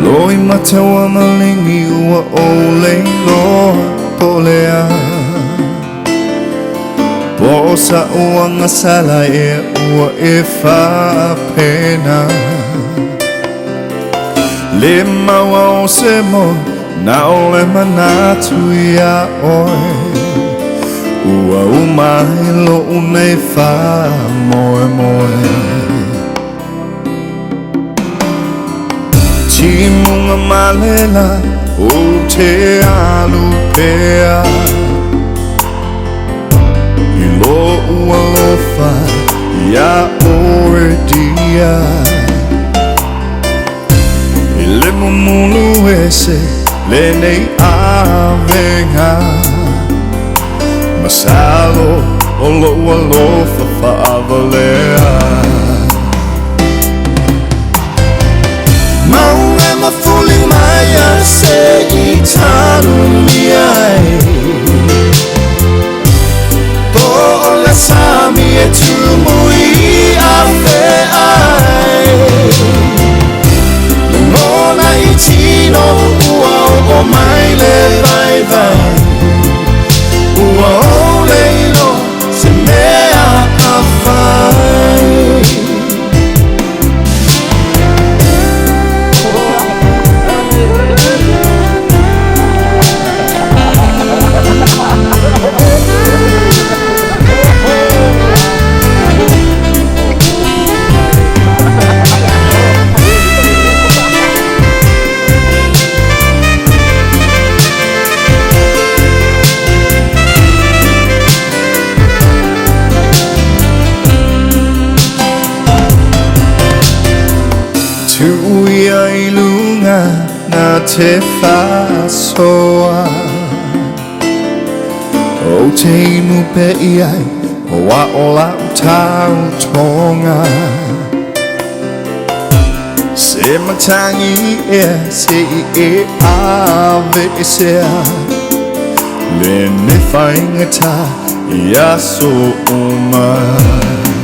Loi matawa malingi ua ole loa polea Po sa ua ngasala e ua e whapena Le maua o se mo na ole manatu ia oe Ua umai lo unei wha moe moe Timunga malela o te alu pea I lo ua lofa ia ore dia I le mumulu ese le nei avenga Masalo o lo ua lofa whaavalea Maunga mafuli maya se I tanu miai Po ole sami e tumui a fe ai Ngona I tino ua o mai le vai vai Ua o leilo se mea a fai Tuia I lunga na te whasoa O te inu pe iai O a ola utau tonga Se matangi e se I e ave e sea Le ne whaingata I aso umai